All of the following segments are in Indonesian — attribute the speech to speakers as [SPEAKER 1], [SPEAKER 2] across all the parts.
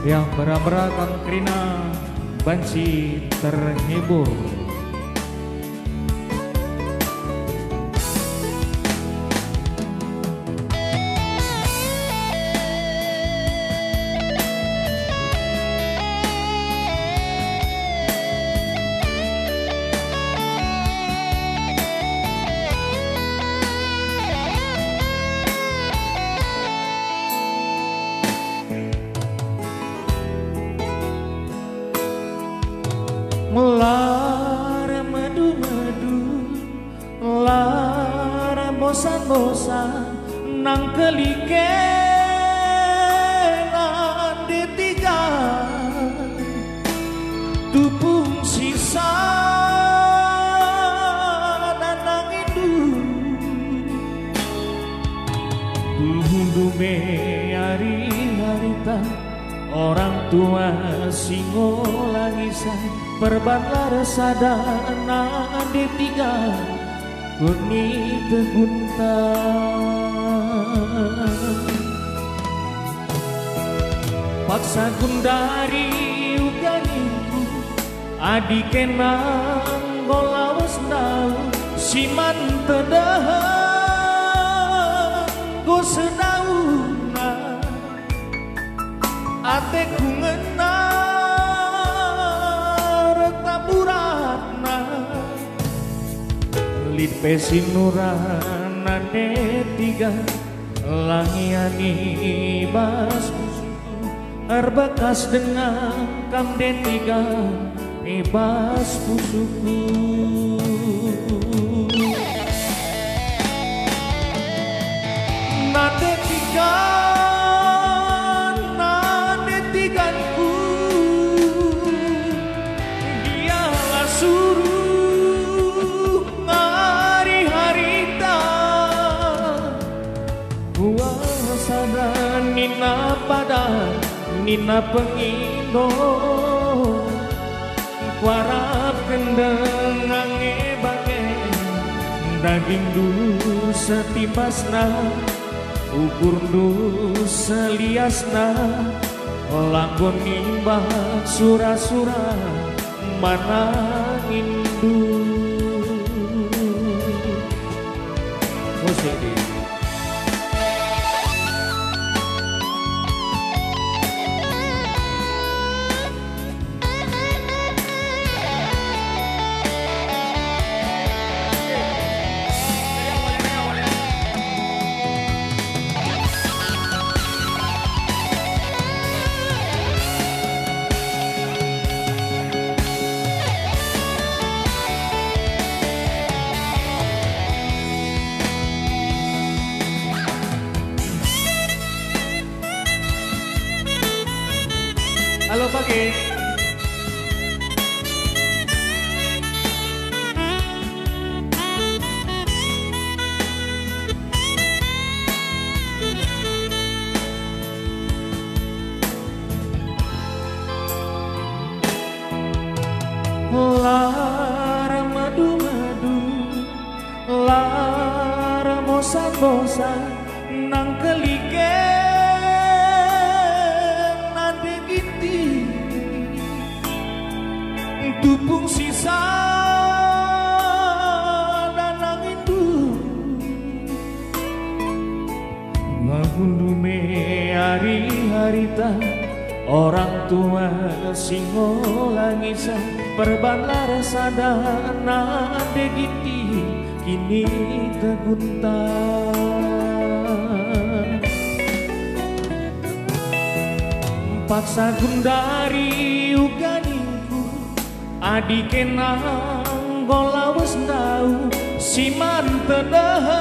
[SPEAKER 1] yang berak-berakan kerina banci terhibur.
[SPEAKER 2] Lara madu-madu, lara bosan-bosan, nang kelikenan di tiga, tupung sisa danang indu, dume hari-harita, orang tua singo langisan. Perbanlar sadana di tiga kuni teguntan paksa gundari uganiku adikenang golawas nau siman tedahan go sedauna ateku ngenang lit pesinurana tiga langiani bas arbakas dengan kam tiga bebas pusuku nade tiga tiganku dialah suruh nina pada nina pengindo kuarap kendengange bagai daging du setimbasna ukur du seliasna langgon nimbah sura-sura mana indu musik di halo pagi. Lara madu-madu, lara bosan-bosan, nang kelike tupung sisa danang indu ngagundume hari-harita orang tua singo langisan perbalar sadana degiti kini teguntan paksa gundari ugani adikenang golawas ndau siman tedahan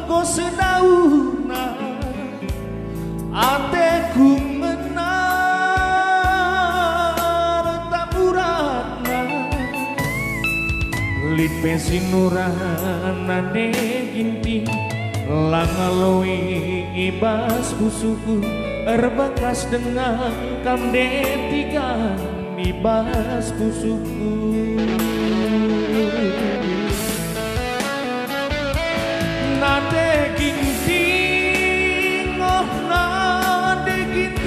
[SPEAKER 2] go sedauna ateku menar taburana lit pesinurana ginting langaloi ibas busuku erbakas dengan kam tiga ibas pusuku nade ginting oh nade ginting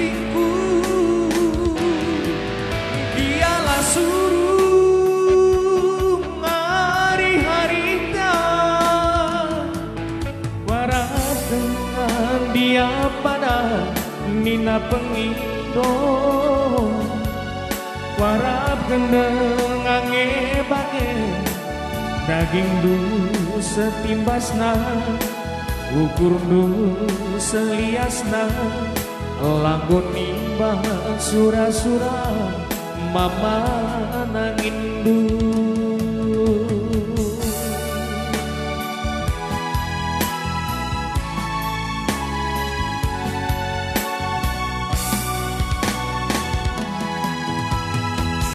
[SPEAKER 2] pengindo warap gendeng ange bage daging du setimbasna ukur du seliasna langgun nimbang sura-sura mama